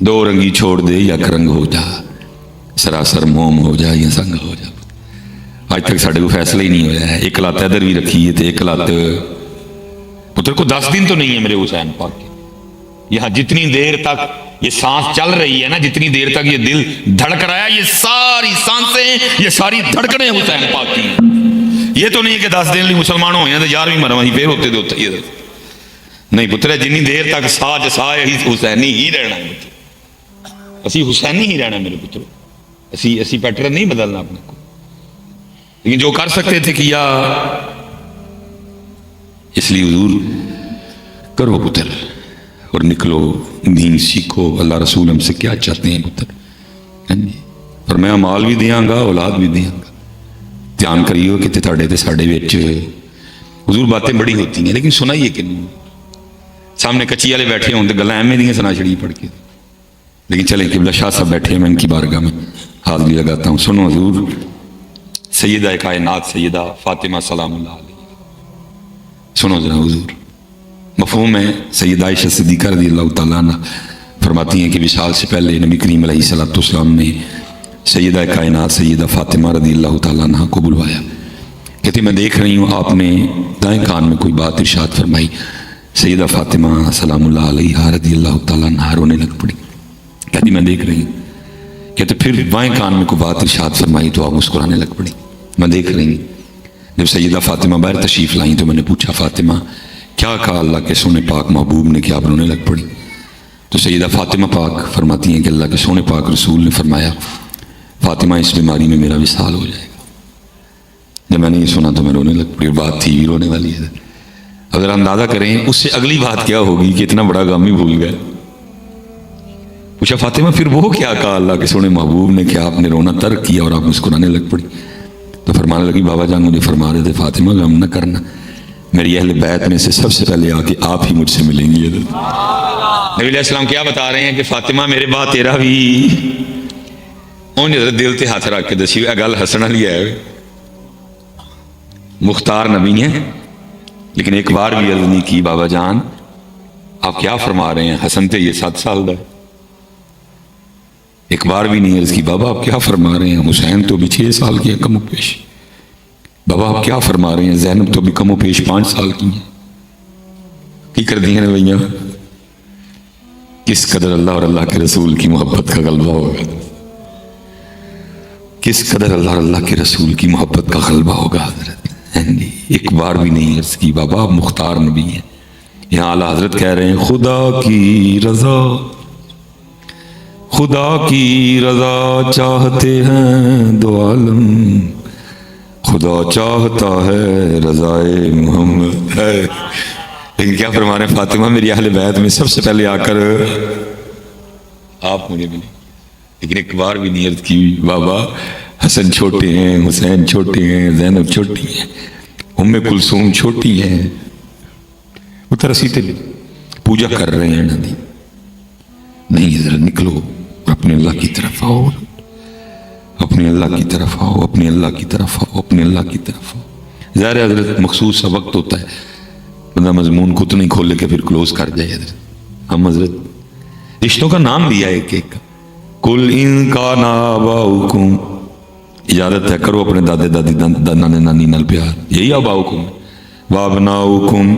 2 رنگی چھوڑ دے یا رنگ ہو جا, سراسر موم ہو جا یا سنگ ہو جا. آج تک ساڈے کو فیصلہ ہی نہیں ہوا ہے. ایک لات ادھر بھی رکھی ہے تو ایک لات پتر کو 10 دن تو نہیں ہے میرے حسین پاک کے. یہاں جتنی دیر تک یہ سانس چل رہی ہے نا, جتنی دیر تک یہ دل دھڑک رہا ہے, یہ ساری سانسیں یہ ساری دھڑکنیں حسین پاک کی ہیں. یہ تو نہیں کہ 10 دن لی مسلمان ہوئے ہیں تو 11ویں مرواں پھر ہوتے ہوتے ہی نہیں. پتر جنی دیر تک سا جسا حسینی ہی رہنا ہے, اسی حسینی ہی رہنا میرے پترو, اسی پیٹرن نہیں بدلنا اپنے کو. لیکن جو کر سکتے تھے کیا, اس لیے حضور کرو پتر اور نکلو, دین سیکھو, اللہ رسول ہم سے کیا چاہتے ہیں پتر. اور میں مال بھی دیاں گا, اولاد بھی دیاں گا. دھیان کریو کہ تھاڑے تے ساڑے وچ حضور باتیں بڑی ہوتی ہیں لیکن سنائیے کہ نہیں. سامنے کچی والے بیٹھے ہوں تو گلیں ایویں دیا سنا چھڑی پڑھ کے. لیکن چلیں قبلہ شاہ صاحب بیٹھے ہیں، میں ان کی بارگاہ میں ہاتھ بھی لگاتا ہوں. سنو حضور سیدہ کائنات سیدہ فاطمہ سلام اللہ علیہ، سنو ذرا حضور. مفہوم ہے سیدہ عائشہ صدیقہ رضی اللہ تعالیٰ عنہ فرماتی ہیں کہ وصال سے پہلے نبی کریم علیہ الصلوۃ والسلام نے سیدہ کائنات سیدہ فاطمہ رضی اللہ تعالیٰ عنہ کو بلوایا. کہتے میں دیکھ رہی ہوں آپ نے دائیں کان میں کوئی بات ارشاد فرمائی. سیدہ فاطمہ سلام اللہ علیہ رضی اللہ تعالیٰ عنہ رونے لگ پڑی. کہتی میں دیکھ رہی ہوں. کہتے پھر بائیں کان میں کوئی بات ارشاد فرمائی تو آپ مسکرانے لگ پڑی. میں دیکھ رہی ہوں. جب سیدہ فاطمہ باہر تشریف لائیں تو میں نے پوچھا فاطمہ کیا کہا اللہ کے سونے پاک محبوب نے کہ آپ رونے لگ پڑی؟ تو سیدہ فاطمہ پاک فرماتی ہیں کہ اللہ کے سونے پاک رسول نے فرمایا فاطمہ اس بیماری میں میرا وصال ہو جائے گا. جب میں نے یہ سنا تو میں رونے لگ پڑی. بات تھی رونے والی ہے. اگر اندازہ کریں اس سے اگلی بات کیا ہوگی کہ اتنا بڑا غم ہی بھول گئے. پوچھا فاطمہ پھر وہ کیا کہا اللہ کے سونے محبوب نے کہ آپ نے رونا ترک کیا اور آپ مسکرانے لگ پڑی؟ تو فرمانے لگی بابا جان مجھے فرما رہے تھے فاطمہ غم نہ کرنا، میری اہل بیت میں سے سب سے پہلے آ کے آپ ہی مجھ سے ملیں گی. نبی علیہ السلام کیا بتا رہے ہیں کہ فاطمہ میرے بعد تیرا بھی انہیں دل تے ہاتھ رکھ کے دسی گل ہسن والی ہے. مختار نبی ہیں لیکن ایک بار بھی عرض نہیں کی بابا جان آپ کیا فرما رہے ہیں، حسن تے یہ 7 سال دا ہے. ایک بار بھی نہیں عرض کی بابا آپ کیا فرما رہے ہیں، حسین تو بھی 6 سال کی ہے کم و پیش. بابا آپ کیا فرما رہے ہیں، زینب تو بھی کم و پیش 5 سال کی ہیں. کی کر دی ہیں بھیا؟ کس قدر اللہ اور اللہ کے رسول کی محبت کا غلبہ ہوگا، کس قدر اللہ اور اللہ کے رسول کی محبت کا غلبہ ہوگا. حضرت ایک بار بھی نہیں عرض کی بابا آپ مختار نبی ہیں. یہاں اعلیٰ حضرت کہہ رہے ہیں خدا کی رضا، خدا کی رضا چاہتے ہیں دو عالم، خدا چاہتا ہے رضائے محمد ہے. لیکن کیا فرما رہے ہیں فاطمہ میری اہل بیت میں سب سے پہلے آ کر آپ مجھے ملے. لیکن ایک بار بھی نہیں عرض کی بابا حسن چھوٹے ہیں، حسین چھوٹے ہیں، زینب چھوٹی ہیں، ام کلثوم چھوٹی ہے. وہ ترسیتے پوجا کر رہے ہیں نہیں ذرا نکلو اپنے اللہ کی طرف آؤ، اپنے اللہ کی طرف آؤ، اپنے اللہ کی طرف آؤ، اپنے اللہ کی طرف آؤ. ظاہر حضرت مخصوص سا وقت ہوتا ہے بندہ مضمون کو تو نہیں کھولے کے پھر کلوز کر جائے. حضرت ہم حضرت رشتوں کا نام دیا ہے ایک ایک. کل ان کا آباؤکم، اجازت ہے کرو اپنے دادے دادی نانے نانی نال پیار، یہی آباؤکم. وابناؤکم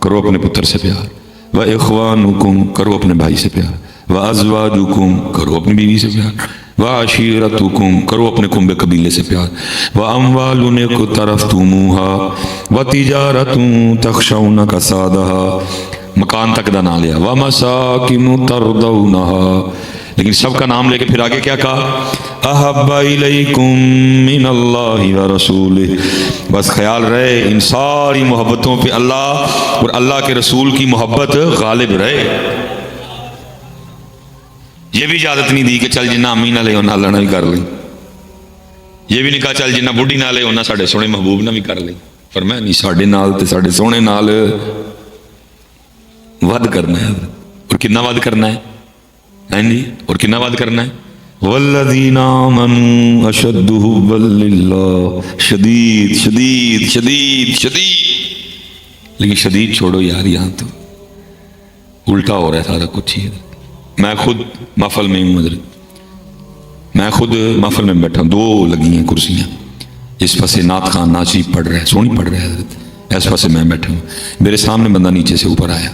کرو اپنے پتر سے پیار، واخوانکم کرو اپنے بھائی سے پیار، وازواجکم کرو اپنی بیوی سے پیار، وعشیرتکم کرو اپنے کنبے قبیلے سے پیار، واموال اقترفتموها وتجارت تخشون کسادها مکان تک دا نام لیا، ومساکن ترضونها لیکن سب کا نام لے کے پھر آگے کیا کہا احب الیکم من اللہ ورسولہ. بس خیال رہے ان ساری محبتوں پہ اللہ اور اللہ کے رسول کی محبت غالب رہے. یہ بھی اجازت نہیں دی کہ چل جنہ امی نہ لے انہاں لڑنا بھی کر لیں. یہ بھی نہیں کہا چل جنہ بڑھی نہ لے انہاں ساڑھے سونے محبوب نہ بھی کر لیں. فرمایا نہیں ساڑھے نال تے ساڑھے سونے نال ود کرنا ہے. اور کتنا ود کرنا ہے اور کتنا ود کرنا ہے والذین آمنوا اشد حبا للہ. شدید شدید شدید شدید. لیکن شدید چھوڑو یار یہاں تو الٹا ہو رہا ہے سارا کچھ ہی. میں خود محفل میں ہوں حضرت، میں خود محفل میں بیٹھا ہوں، 2 لگی ہیں کرسیاں. اس پاسے نعت خان ناچی پڑھ رہا ہے سونی پڑھ رہا ہے حضرت، اس پاسے میں بیٹھا ہوں. میرے سامنے بندہ نیچے سے اوپر آیا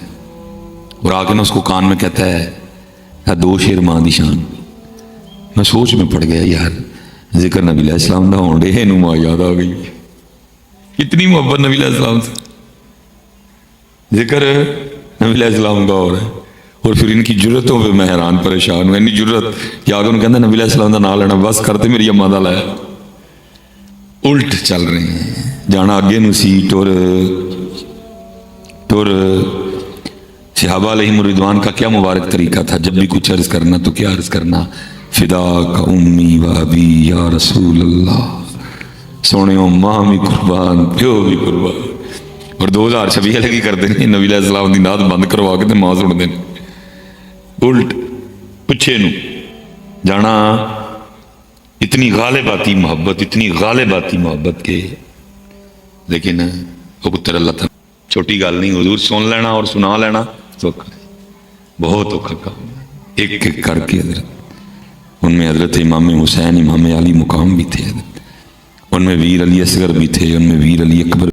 اور آ کے نا اس کو کان میں کہتا ہے 2 شیر ماں دی شان. میں سوچ میں پڑ گیا یار ذکر نبی علیہ السلام دا ہون ڈے نو ماں یاد آ گئی. کتنی محبت نبی علیہ السلام سے، ذکر نبی علیہ السلام کا ہو رہا ہے اور پھر ان کی جرتوں پہ میں حیران پریشان ہوں. انی جرت کہ آگے انہوں کہتا نبی علیہ السلام دا نام لینا بس کرتے میری اماں دا لایا. الٹ چل رہے ہیں جانا اگے نو سی ٹور صحابہ علیہم الرضوان کا کیا مبارک طریقہ تھا. جب بھی کچھ عرض کرنا تو کیا عرض کرنا فدا کا امی و ابی یا رسول اللہ. سونے ماں بھی قربان پیو بھی قربان. اور 2026 والے کی کرتے ہیں نبی علیہ السلام کی نعت بند کروا کے ماں سنتے ہیں الٹ پچھے نو جانا اتنی غالب آتی محبت اتنی غالب آتی محبت کے لیکن وہ پتر اللہ تعالیٰ چھوٹی گل نہیں حضور سن لینا اور سنا لینا بہت اوکھا کام ایک ایک کر کے حضرت ان میں حضرت امام حسین امام علی مقام بھی تھے حضرت ان میں ویر علی اصغر بھی تھے ان میں ویر علی اکبر